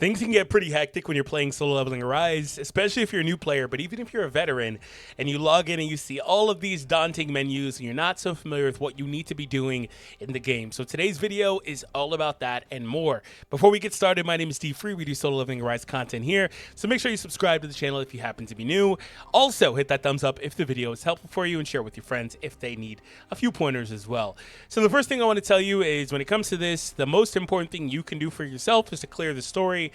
Things can get pretty hectic when you're playing Solo Leveling Arise, especially if you're a new player, but even if you're a veteran and you log in and you see all of these daunting menus and you're not so familiar with what you need to be doing in the game. So today's video is all about that and more. Before we get started, my name is Steve Free. We do Solo Leveling Arise content here, so make sure you subscribe to the channel if you happen to be new. Also, hit that thumbs up if the video is helpful for you and share with your friends if they need a few pointers as well. So the first thing I want to tell you is when it comes to this, the most important thing you can do for yourself is to clear the story.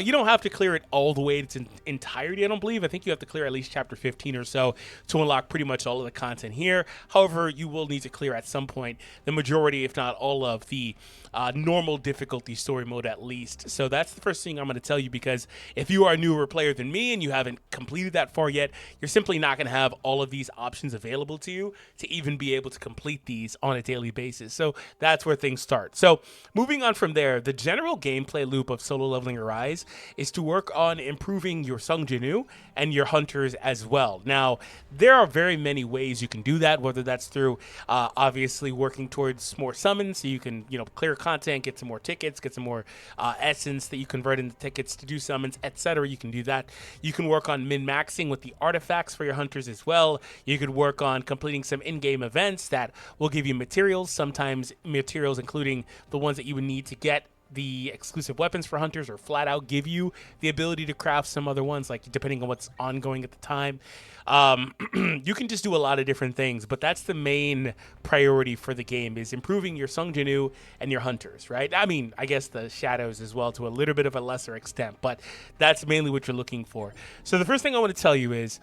You don't have to clear it all the way in its entirety, I don't believe. I think you have to clear at least chapter 15 or so to unlock pretty much all of the content here. However, you will need to clear at some point the majority, if not all of the normal difficulty story mode at least. So that's the first thing I'm going to tell you, because if you are a newer player than me and you haven't completed that far yet, you're simply not going to have all of these options available to you to even be able to complete these on a daily basis. So that's where things start. So moving on from there, the general gameplay loop of Solo Leveling Arise is to work on improving your Sung Jinwoo and your hunters as well. Now, there are very many ways you can do that, whether that's through obviously working towards more summons, so you can, clear content, get some more tickets, get some more essence that you convert into tickets to do summons, etc. You can do that. You can work on min-maxing with the artifacts for your hunters as well. You could work on completing some in-game events that will give you materials, sometimes materials including the ones that you would need to get the exclusive weapons for hunters, or flat out give you the ability to craft some other ones, like depending on what's ongoing at the time. You can just do a lot of different things, but that's the main priority for the game, is improving your Sung Jinwoo and your hunters, right? I mean, I guess the shadows as well to a little bit of a lesser extent, but that's mainly what you're looking for. So the first thing I want to tell you is,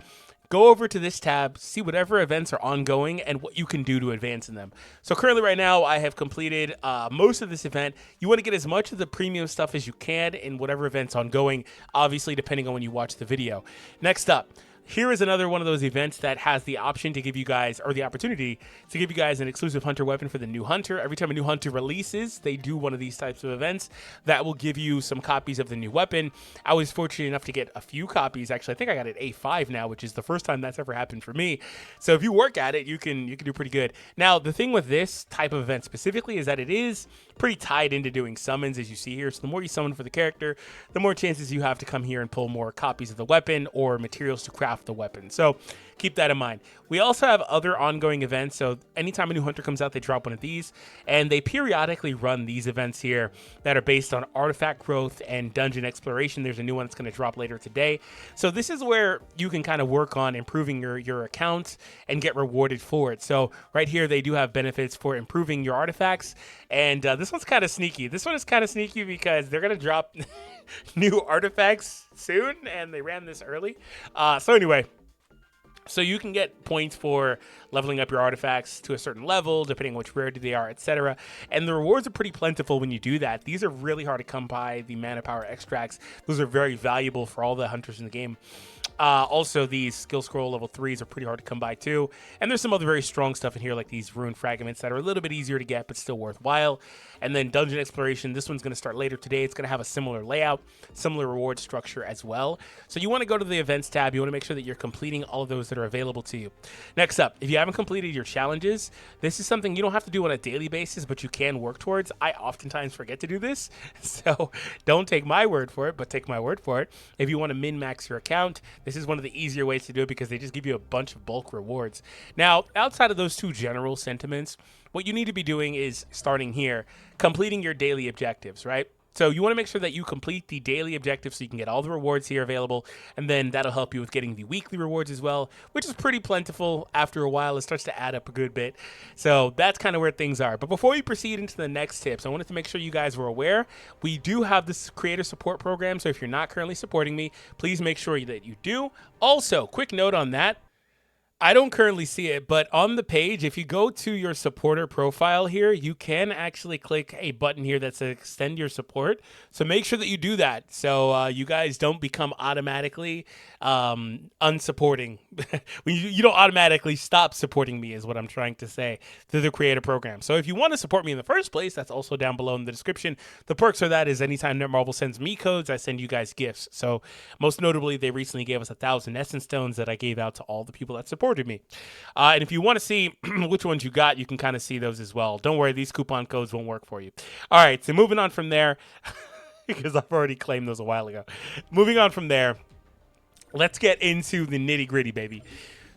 go over to this tab, see whatever events are ongoing and what you can do to advance in them. So currently right now, I have completed most of this event. You want to get as much of the premium stuff as you can in whatever event's ongoing, obviously depending on when you watch the video. Next up, here is another one of those events that has the option to give you guys, or the opportunity to give you guys, an exclusive hunter weapon for the new hunter. Every time a new hunter releases, they do one of these types of events that will give you some copies of the new weapon. I was fortunate enough to get a few copies. Actually, I think I got it A5 now, which is the first time that's ever happened for me. So if you work at it, you can do pretty good. Now, the thing with this type of event specifically is that it is pretty tied into doing summons, as you see here. So the more you summon for the character, the more chances you have to come here and pull more copies of the weapon or materials to craft the weapon. So keep that in mind. We also have other ongoing events. So anytime a new hunter comes out, they drop one of these, and they periodically run these events here that are based on artifact growth and dungeon exploration. There's a new one that's going to drop later today. So this is where you can kind of work on improving your account and get rewarded for it. So right here, they do have benefits for improving your artifacts. And this one's kind of sneaky. This one is kind of sneaky because they're going to drop new artifacts soon, and they ran this early. So anyway, so you can get points for leveling up your artifacts to a certain level, depending on which rarity they are, etc. And the rewards are pretty plentiful when you do that. These are really hard to come by, the mana power extracts. Those are very valuable for all the hunters in the game. Also, these skill scroll level 3s are pretty hard to come by too. And there's some other very strong stuff in here, like these rune fragments that are a little bit easier to get, but still worthwhile. And then dungeon exploration, this one's going to start later today. It's going to have a similar layout, similar reward structure as well. So you want to go to the events tab. You want to make sure that you're completing all of those that are available to you. Next up, if you haven't completed your challenges, this is something you don't have to do on a daily basis, but you can work towards. I oftentimes forget to do this, so don't take my word for it, but take my word for it. If you want to min-max your account, this is one of the easier ways to do it because they just give you a bunch of bulk rewards. Now, outside of those two general sentiments, what you need to be doing is starting here, completing your daily objectives, right? So you want to make sure that you complete the daily objectives so you can get all the rewards here available, and then that'll help you with getting the weekly rewards as well, which is pretty plentiful. After a while, it starts to add up a good bit. So that's kind of where things are. But before we proceed into the next tips, I wanted to make sure you guys were aware we do have this creator support program. So if you're not currently supporting me, please make sure that you do. Also, quick note on that. I don't currently see it, but on the page, if you go to your supporter profile here, you can actually click a button here that says extend your support. So make sure that you do that so you guys don't become automatically unsupporting. You don't automatically stop supporting me is what I'm trying to say through the creator program. So if you want to support me in the first place, that's also down below in the description. The perks of that is anytime Netmarble sends me codes, I send you guys gifts. So most notably, they recently gave us 1,000 essence stones that I gave out to all the people that support me. And if you want to see which ones you got, you can kind of see those as well. Don't worry, these coupon codes won't work for you. All right, so moving on from there. because I've already claimed those a while ago. Moving on from there, let's get into the nitty gritty, baby.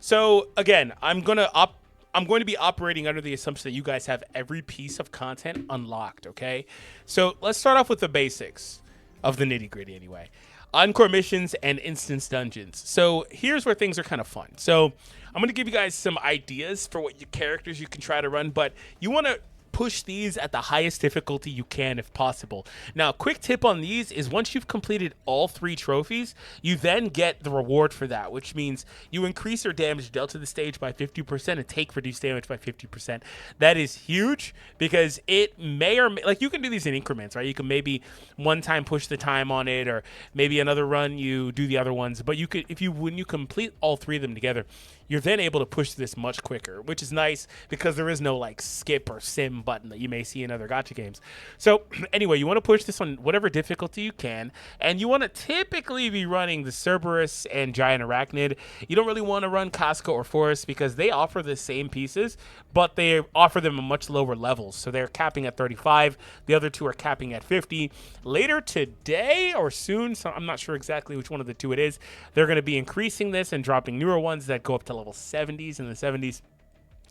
So again, I'm going to be operating under the assumption that you guys have every piece of content unlocked, okay? So let's start off with the basics of the nitty gritty anyway. Encore missions and instance dungeons. So here's where things are kind of fun. So I'm going to give you guys some ideas for what your characters you can try to run, but you want to push these at the highest difficulty you can if possible. Now, quick tip on these is once you've completed all 3 trophies, you then get the reward for that, which means you increase your damage dealt to the stage by 50% and take reduced damage by 50%. That is huge because it may or may, like you can do these in increments, right? You can maybe one time push the time on it, or maybe another run you do the other ones, but you could, when you complete all 3 of them together, you're then able to push this much quicker, which is nice because there is no like skip or sim button that you may see in other gacha games. So anyway, you want to push this on whatever difficulty you can, and you want to typically be running the Cerberus and Giant Arachnid. You don't really want to run Casca or Forest because they offer the same pieces, but they offer them at much lower levels. So they're capping at 35. The other 2 are capping at 50. Later today or soon, so I'm not sure exactly which one of the 2 it is, they're going to be increasing this and dropping newer ones that go up to level 70s in the 70s.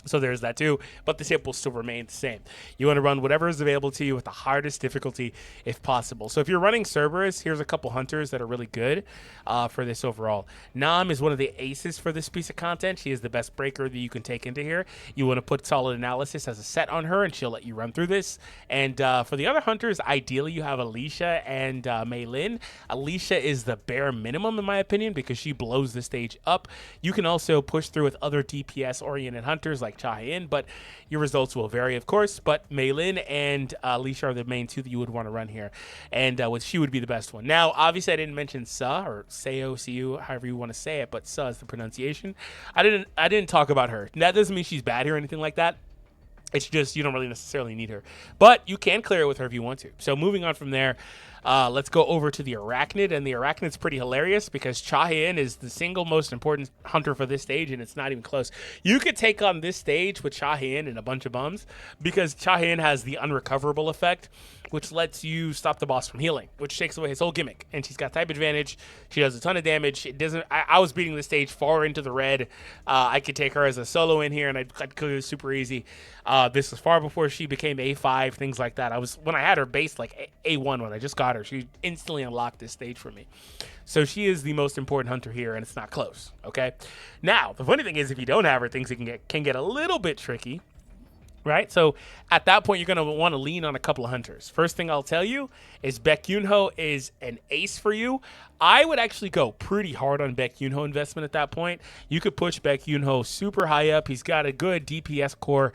So there's that too, but the tip will still remain the same. You want to run whatever is available to you with the hardest difficulty if possible. So if you're running Cerberus, here's a couple hunters that are really good for this overall. Nam is one of the aces for this piece of content. She is the best breaker that you can take into here. You want to put Solid Analysis as a set on her, and she'll let you run through this. And for the other hunters, ideally you have Alicia and Mei Lin. Alicia is the bare minimum in my opinion because she blows the stage up. You can also push through with other DPS-oriented hunters like Cha-Hin, but your results will vary, of course. But Mei Lin and Alicia are the main 2 that you would want to run here, and she would be the best one. Now, obviously, I didn't mention Sa or Seo, Siu, however you want to say it, but Sa is the pronunciation. I didn't talk about her. That doesn't mean she's bad here or anything like that. It's just you don't really necessarily need her, but you can clear it with her if you want to. So moving on from there, let's go over to the Arachnid, and the Arachnid's pretty hilarious because Cha-Hin is the single most important hunter for this stage, and it's not even close. You could take on this stage with Cha-Hin and a bunch of bums because Cha-Hin has the unrecoverable effect, which lets you stop the boss from healing, which takes away his whole gimmick. And she's got type advantage. She does a ton of damage. It doesn't. I was beating the stage far into the red. I could take her as a solo in here, and I'd clear it super easy. This was far before she became A5, things like that. When I had her based like A1 when I just got her, she instantly unlocked this stage for me. So she is the most important hunter here, and it's not close. Okay. Now the funny thing is, if you don't have her, things can get a little bit tricky. Right? So at that point, you're going to want to lean on a couple of hunters. First thing I'll tell you is Baek Yoonho is an ace for you. I would actually go pretty hard on Baek Yoonho investment at that point. You could push Baek Yoonho super high up. He's got a good DPS core.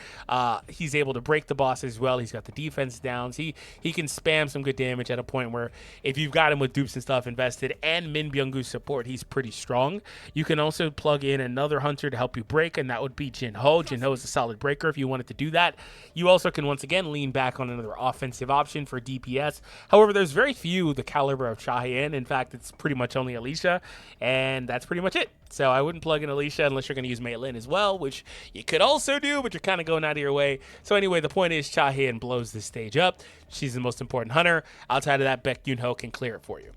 He's able to break the boss as well. He's got the defense downs. He can spam some good damage at a point where if you've got him with dupes and stuff invested and Min Byung-gu support, he's pretty strong. You can also plug in another hunter to help you break, and that would be Jinho. Jinho is a solid breaker if you wanted to do that. You also can once again lean back on another offensive option for DPS. However, there's very few the caliber of Cha-Hin. In fact, it's pretty much only Alicia, and that's pretty much it. So I wouldn't plug in Alicia unless you're going to use Mei Lin as well, which you could also do, but you're kind of going out of your way. So anyway, the point is Cha-Hin blows this stage up. She's the most important hunter. Outside of that, Baek Yoonho can clear it for you.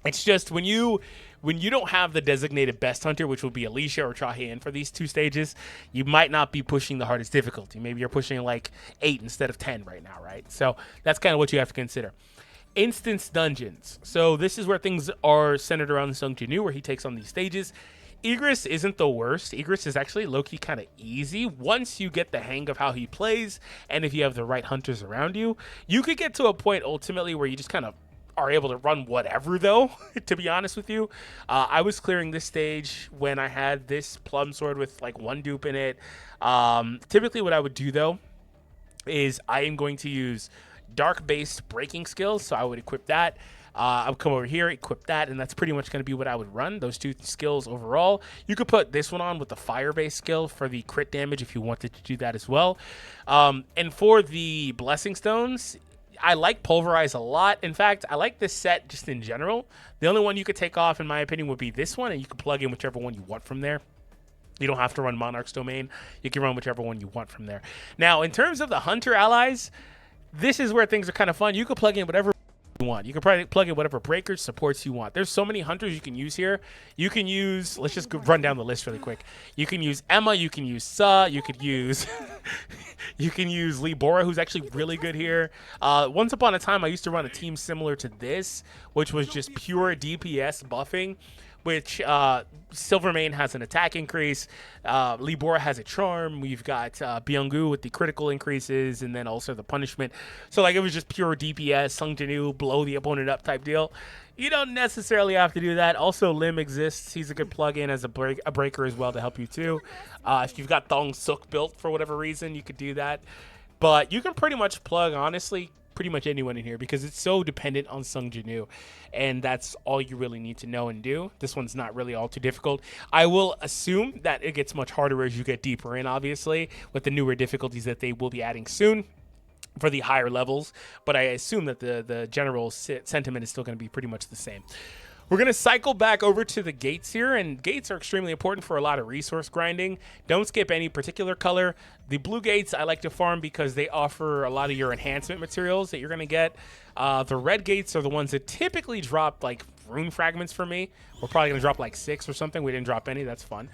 It's just when you don't have the designated best hunter, which will be Alicia or Cha-Hin for these 2 stages, you might not be pushing the hardest difficulty. Maybe you're pushing like 8 instead of 10 right now, right? So that's kind of what you have to consider. Instance dungeons. So this is where things are centered around Sung Jinwoo, where he takes on these stages. Egress isn't the worst. Egress is actually low-key kind of easy once you get the hang of how he plays, and if you have the right hunters around you. You could get to a point ultimately where you just kind of are able to run whatever, though, to be honest with you. I was clearing this stage when I had this plum sword with like 1 dupe in it. Typically what I would do, though, is I am going to use dark-based breaking skills, so I would equip that. I would come over here, equip that, and that's pretty much going to be what I would run, those 2 skills overall. You could put this one on with the fire-based skill for the crit damage if you wanted to do that as well. And for the blessing stones, I like Pulverize a lot. In fact, I like this set just in general. The only one you could take off, in my opinion, would be this one, and you can plug in whichever one you want from there. You don't have to run Monarch's Domain. You can run whichever one you want from there. Now, in terms of the Hunter allies, this is where things are kind of fun. You could plug in whatever you want. You can probably plug in whatever breakers supports you want. There's so many hunters you can use here. You can use, let's just run down the list really quick. You can use Emma, you can use Sa, you could use you can use Lee Bora, who's actually really good here. Once upon a time I used to run a team similar to this, which was just pure DPS buffing, which Silvermane has an attack increase. Lee Bora has a charm. We've got Byung-gu with the critical increases and then also the punishment. So like it was just pure DPS, Sung Jinwoo, blow the opponent up type deal. You don't necessarily have to do that. Also, Lim exists. He's a good plug-in as a breaker as well to help you too. If you've got Thong Suk built for whatever reason, you could do that. But you can pretty much plug, honestly, pretty much anyone in here because it's so dependent on Sung Jinwoo, and that's all you really need to know and do. This one's not really all too difficult. I will assume that it gets much harder as you get deeper in, obviously, with the newer difficulties that they will be adding soon for the higher levels, but I assume that the general sentiment is still going to be pretty much the same. We're going to cycle back over to the gates here, and gates are extremely important for a lot of resource grinding. Don't skip any particular color. The blue gates I like to farm because they offer a lot of your enhancement materials that you're going to get. The red gates are the ones that typically drop like rune fragments for me. We're probably going to drop like 6 or something. We didn't drop any. That's fun.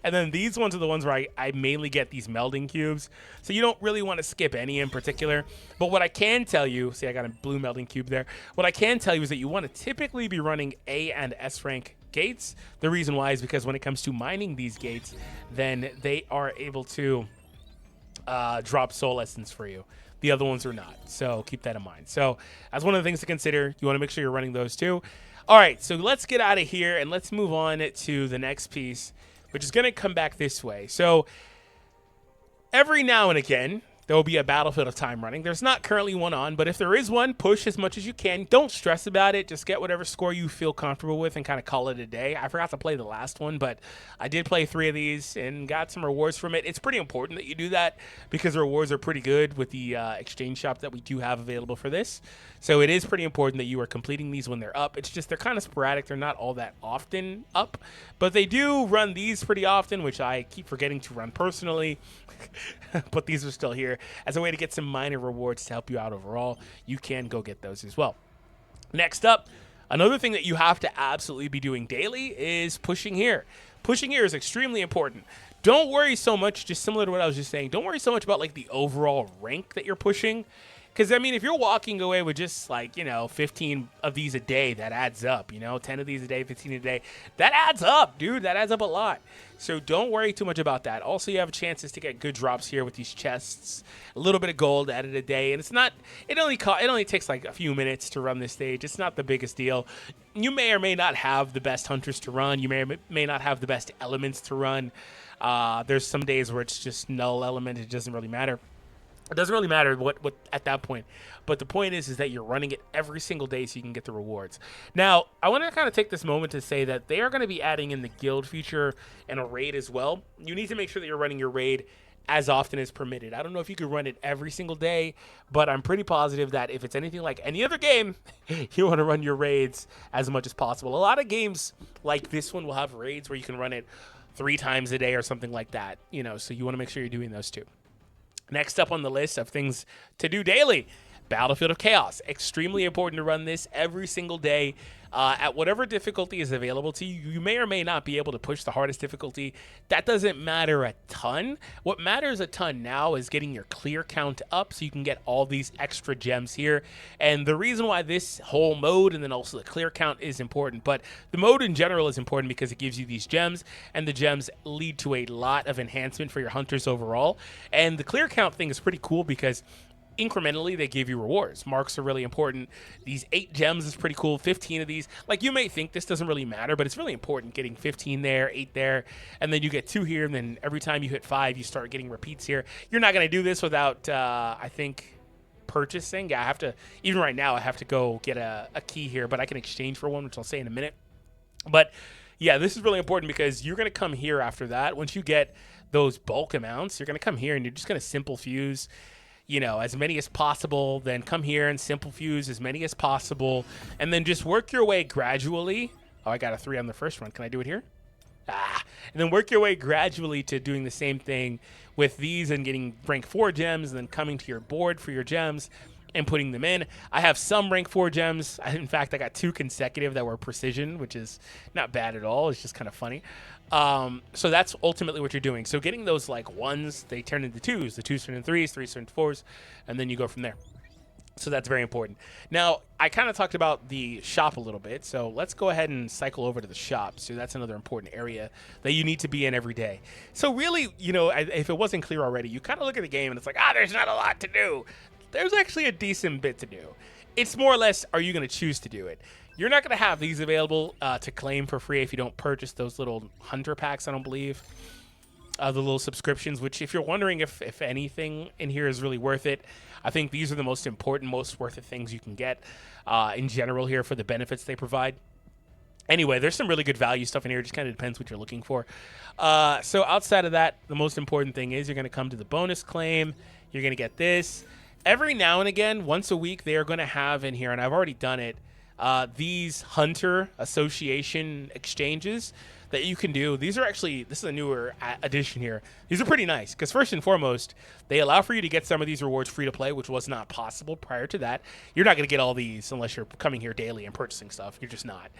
And then these ones are the ones where I mainly get these melding cubes. So you don't really want to skip any in particular. But what I can tell you, see I got a blue melding cube there. What I can tell you is that you want to typically be running A and S rank gates. The reason why is because when it comes to mining these gates, then they are able to drop soul essence for you. The other ones are not. So keep that in mind. So that's one of the things to consider. You want to make sure you're running those too. All right, so let's get out of here and let's move on to the next piece, which is going to come back this way. So every now and again, there will be a Battlefield of Time running. There's not currently one on, but if there is one, push as much as you can. Don't stress about it. Just get whatever score you feel comfortable with and kind of call it a day. I forgot to play the last one, but I did play 3 of these and got some rewards from it. It's pretty important that you do that because the rewards are pretty good with the exchange shop that we do have available for this. So it is pretty important that you are completing these when they're up. It's just they're kind of sporadic. They're not all that often up, but they do run these pretty often, which I keep forgetting to run personally. But these are still here as a way to get some minor rewards to help you out overall. You can go get those as well. Next up, another thing that you have to absolutely be doing daily is pushing here. Pushing here is extremely important. Don't worry so much, just similar to what I was just saying, don't worry so much about like the overall rank that you're pushing. Because, I mean, if you're walking away with just, like, 15 of these a day, that adds up, 10 of these a day, 15 a day. That adds up, dude. That adds up a lot. So don't worry too much about that. Also, you have chances to get good drops here with these chests. A little bit of gold added a day. And it's not, it only takes, like, a few minutes to run this stage. It's not the biggest deal. You may or may not have the best hunters to run. You may or may not have the best elements to run. There's some days where it's just null element. It doesn't really matter. It doesn't really matter what at that point, but the point is that you're running it every single day so you can get the rewards. Now, I want to kind of take this moment to say that they are going to be adding in the guild feature and a raid as well. You need to make sure that you're running your raid as often as permitted. I don't know if you could run it every single day, but I'm pretty positive that if it's anything like any other game, you want to run your raids as much as possible. A lot of games like this one will have raids where you can run it 3 times a day or something like that, so you want to make sure you're doing those too. Next up on the list of things to do daily, Battlefield of Chaos. Extremely important to run this every single day at whatever difficulty is available to you. You may or may not be able to push the hardest difficulty. That doesn't matter a ton. What matters a ton now is getting your clear count up so you can get all these extra gems here. And the reason why this whole mode and then also the clear count is important, but the mode in general is important because it gives you these gems, and the gems lead to a lot of enhancement for your hunters overall. And the clear count thing is pretty cool because incrementally they give you rewards. Marks are really important. These 8 gems is pretty cool. 15 of these, like, you may think this doesn't really matter, but it's really important getting 15 there, 8 there, and then you get 2 here, and then every time you hit 5 you start getting repeats here. You're not going to do this without I think purchasing. Yeah, I have to, even right now I have to go get a key here, but I can exchange for one, which I'll say in a minute. But yeah, this is really important because you're going to come here after that. Once you get those bulk amounts, you're going to come here and you're just going to simple fuse as many as possible, then come here and simple fuse as many as possible, and then just work your way gradually. Oh, I got a 3 on the first one. Can I do it here? And then work your way gradually to doing the same thing with these and getting rank 4 gems and then coming to your board for your gems. and putting them in. I have some rank 4 gems. In fact, I got 2 consecutive that were precision, which is not bad at all. It's just kind of funny. So that's ultimately what you're doing. So getting those like 1s, they turn into 2s. The 2s turn into 3s, 3s turn into 4s, and then you go from there. So that's very important. Now, I kind of talked about the shop a little bit, so let's go ahead and cycle over to the shop. So that's another important area that you need to be in every day. So really, you know, if it wasn't clear already, you kind of look at the game and it's like, there's not a lot to do. There's actually a decent bit to do. It's more or less, are you going to choose to do it? You're not going to have these available to claim for free if you don't purchase those little hunter packs, I don't believe. The little subscriptions, which if you're wondering if anything in here is really worth it, I think these are the most important, most worth it things you can get in general here for the benefits they provide. Anyway, there's some really good value stuff in here. It just kind of depends what you're looking for. So outside of that, the most important thing is you're going to come to the bonus claim. You're going to get this. Every now and again, once a week, they are going to have in here, and I've already done it, these Hunter Association exchanges that you can do. These are actually, this is a newer addition here. These are pretty nice because first and foremost, they allow for you to get some of these rewards free to play, which was not possible prior to that. You're not going to get all these unless you're coming here daily and purchasing stuff. You're just not.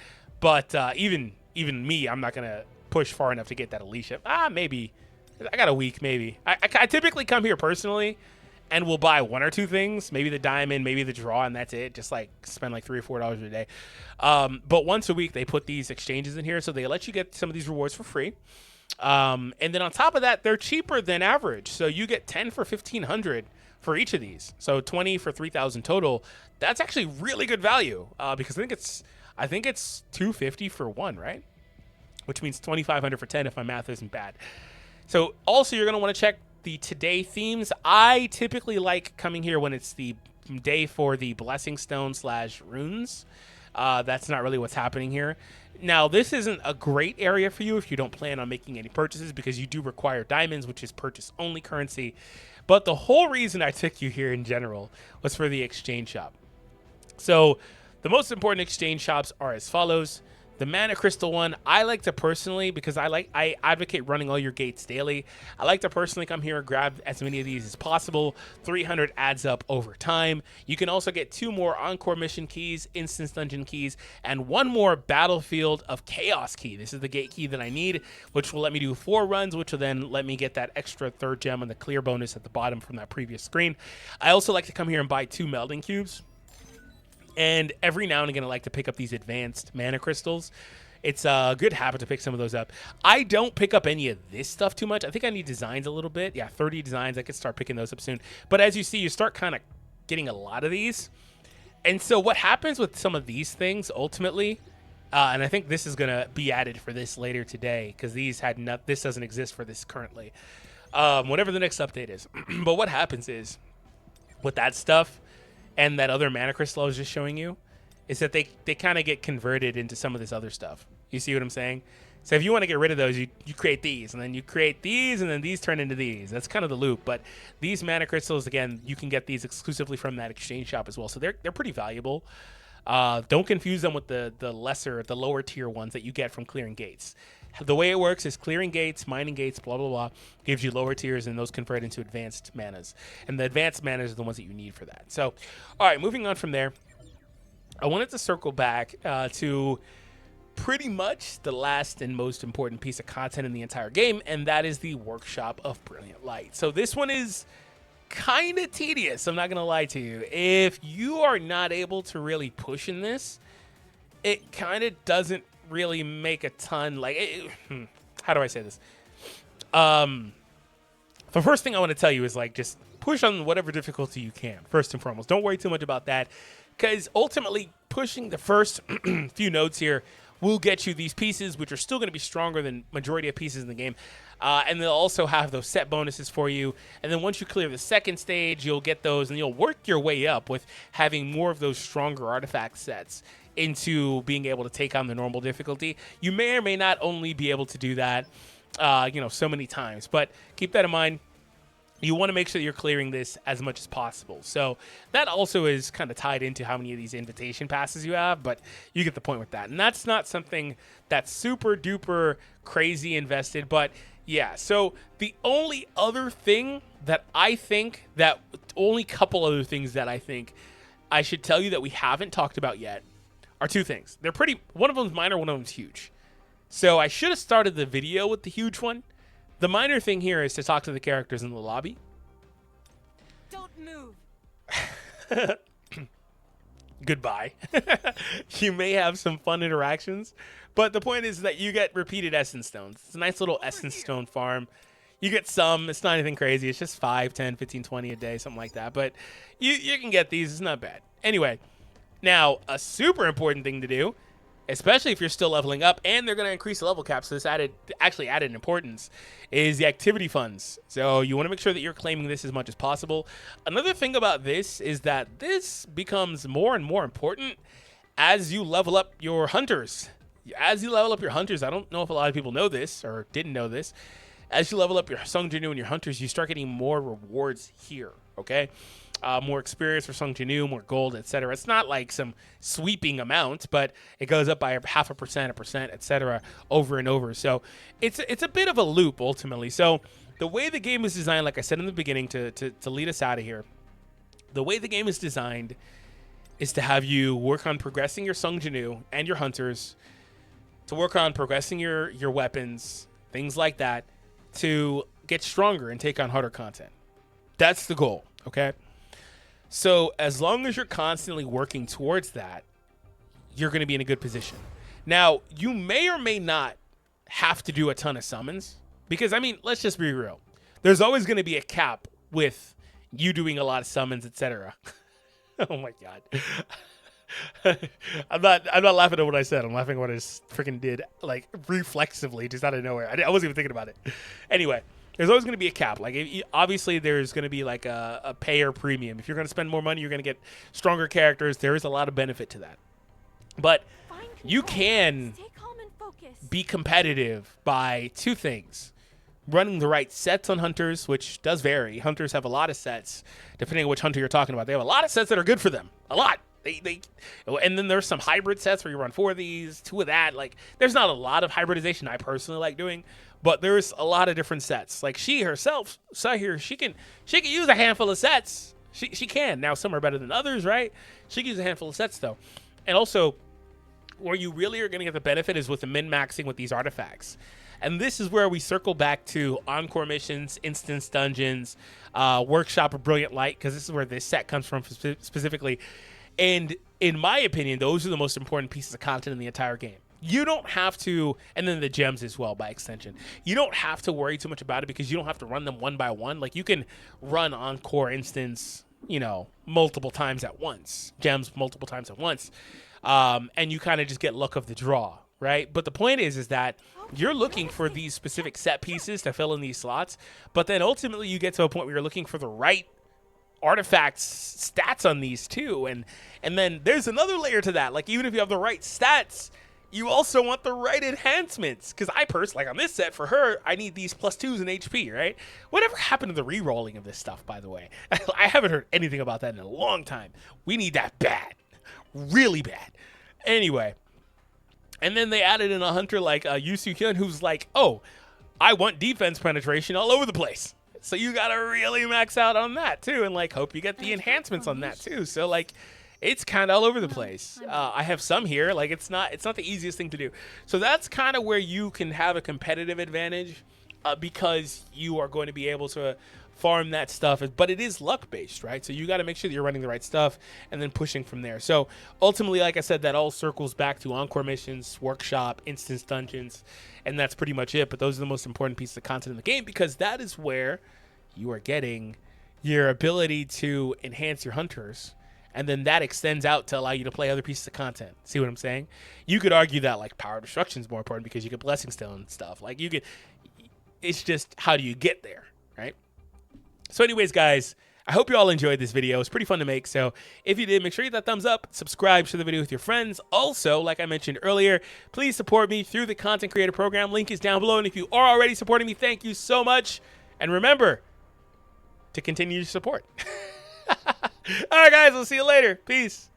But even me, I'm not going to push far enough to get that Alicia. Maybe. I got a week, maybe. I typically come here personally and we'll buy 1 or 2 things, maybe the diamond, maybe the draw, and that's it. Just like spend like $3 or $4 a day. But once a week, they put these exchanges in here, so they let you get some of these rewards for free. And then on top of that, they're cheaper than average. So you get 10 for 1,500 for each of these. So 20 for 3,000 total. That's actually really good value because I think it's 250 for 1, right? Which means 2,500 for 10 if my math isn't bad. So also you're going to want to check the today themes. I typically like coming here when it's the day for the blessing stone / runes. That's not really what's happening here. Now, this isn't a great area for you if you don't plan on making any purchases because you do require diamonds, which is purchase only currency. But the whole reason I took you here in general was for the exchange shop. So the most important exchange shops are as follows. The Mana Crystal one, I like to personally, because I advocate running all your gates daily. I like to personally come here and grab as many of these as possible. 300 adds up over time. You can also get 2 more Encore mission keys, Instance Dungeon keys, and 1 more Battlefield of Chaos key. This is the gate key that I need, which will let me do 4 runs, which will then let me get that extra 3rd gem and the clear bonus at the bottom from that previous screen. I also like to come here and buy 2 melding cubes. And every now and again, I like to pick up these advanced mana crystals. It's a good habit to pick some of those up. I don't pick up any of this stuff too much. I think I need designs a little bit. Yeah, 30 designs. I could start picking those up soon. But as you see, you start kind of getting a lot of these. And so what happens with some of these things ultimately, and I think this is going to be added for this later today because this doesn't exist for this currently. Whatever the next update is. But what happens is with that stuff, and that other mana crystal I was just showing you, is that they kind of get converted into some of this other stuff. You see what I'm saying? So if you want to get rid of those, you create these, and then you create these, and then these turn into these. That's kind of the loop. But these mana crystals, again, you can get these exclusively from that exchange shop as well. So they're pretty valuable. Don't confuse them with the lower tier ones that you get from clearing gates. The way it works is clearing gates, mining gates, blah, blah, blah, gives you lower tiers, and those convert into advanced manas. And the advanced manas are the ones that you need for that. So, all right, moving on from there, I wanted to circle back to pretty much the last and most important piece of content in the entire game, and that is the Workshop of Brilliant Light. So this one is kind of tedious, I'm not going to lie to you. If you are not able to really push in this, it kind of doesn't really make a ton, how do I say this? The first thing I want to tell you is just push on whatever difficulty you can, first and foremost. Don't worry too much about that, because ultimately pushing the first few nodes here will get you these pieces, which are still going to be stronger than majority of pieces in the game. And they'll also have those set bonuses for you. And then once you clear the second stage, you'll get those, and you'll work your way up with having more of those stronger artifact sets into being able to take on the normal difficulty. You may or may not only be able to do that, so many times. But keep that in mind. You want to make sure that you're clearing this as much as possible. So that also is kind of tied into how many of these invitation passes you have, but you get the point with that. And that's not something that's super duper crazy invested, but Yeah, so the only other thing that I think that only couple other things that I think I should tell you that we haven't talked about yet are two things. They're pretty, one of them's minor, one of them's huge. So I should have started the video with the huge one. The minor thing here is to talk to the characters in the lobby. Don't move. Goodbye. You may have some fun interactions, but the point is that you get repeated essence stones. It's a nice little essence stone farm. You get some. It's not anything crazy. It's just 5, 10, 15, 20 a day, something like that. But you can get these. It's not bad. Anyway, now a super important thing to do, especially if you're still leveling up, and they're going to increase the level cap, so this actually added importance, is the activity funds. So you want to make sure that you're claiming this as much as possible. Another thing about this is that this becomes more and more important as you level up your hunters. As you level up your hunters, I don't know if a lot of people know this or didn't know this, as you level up your Sung Jinwoo and your hunters, you start getting more rewards here, okay? More experience for Sung Jinwoo, more gold, etc. It's not like some sweeping amount, but it goes up by 0.5%, 1%, etc. over and over. So it's a bit of a loop ultimately. So the way the game is designed, like I said in the beginning, to lead us out of here, the way the game is designed is to have you work on progressing your Sung Jinwoo and your hunters, to work on progressing your weapons, things like that, to get stronger and take on harder content. That's the goal, okay? So as long as you're constantly working towards that, you're going to be in a good position. Now, you may or may not have to do a ton of summons because, I mean, let's just be real. There's always going to be a cap with you doing a lot of summons, etc. Oh my God. I'm not laughing at what I said. I'm laughing at what I just freaking did, like reflexively, just out of nowhere. I wasn't even thinking about it. Anyway, there's always going to be a cap. Like, obviously, there's going to be like a pay or premium. If you're going to spend more money, you're going to get stronger characters. There is a lot of benefit to that. But you can be competitive by two things. Running the right sets on hunters, which does vary. Hunters have a lot of sets, depending on which hunter you're talking about. They have a lot of sets that are good for them. A lot. And then there's some hybrid sets where you run 4 of these, 2 of that. Like, there's not a lot of hybridization I personally like doing, but there's a lot of different sets. Like, she herself, Sahir, she can use a handful of sets. She can. Now, some are better than others, right? She can use a handful of sets, though. And also, where you really are going to get the benefit is with the min-maxing with these artifacts. And this is where we circle back to Encore missions, instance dungeons, Workshop of Brilliant Light, because this is where this set comes from specifically. And in my opinion, those are the most important pieces of content in the entire game. You don't have to, and then the gems as well by extension. You don't have to worry too much about it because you don't have to run them one by one. Like, you can run Encore instance, you know, multiple times at once, gems multiple times at once, and you kind of just get luck of the draw, right? But the point is that you're looking for these specific set pieces to fill in these slots, but then ultimately you get to a point where you're looking for the right artifacts stats on these too, and then there's another layer to that. Like, even if you have the right stats, you also want the right enhancements, because I personally, like on this set for her, I need these +2s in HP, right? Whatever happened to the re-rolling of this stuff, by the way? I haven't heard anything about that in a long time. We need that bad, really bad. Anyway, and then they added in a hunter like Yusu Hyun, who's like, oh, I want defense penetration all over the place. So you got to really max out on that too, and like hope you get the enhancements on that too. So like, it's kind of all over the place. I have some here. Like, it's not the easiest thing to do. So that's kind of where you can have a competitive advantage because you are going to be able to farm that stuff. But it is luck based, right? So you got to make sure that you're running the right stuff and then pushing from there. So ultimately, like I said, that all circles back to Encore missions, Workshop, instance dungeons, and that's pretty much it. But those are the most important pieces of content in the game because that is where you are getting your ability to enhance your hunters. And then that extends out to allow you to play other pieces of content. See what I'm saying? You could argue that like power destruction is more important because you get blessing stone and stuff. Like, you could, it's just how do you get there, right? So anyways, guys, I hope you all enjoyed this video. It's pretty fun to make. So if you did, make sure you hit that thumbs up, subscribe, share the video with your friends. Also, like I mentioned earlier, please support me through the Content Creator Program. Link is down below. And if you are already supporting me, thank you so much. And remember to continue to support. All right, guys, we'll see you later. Peace.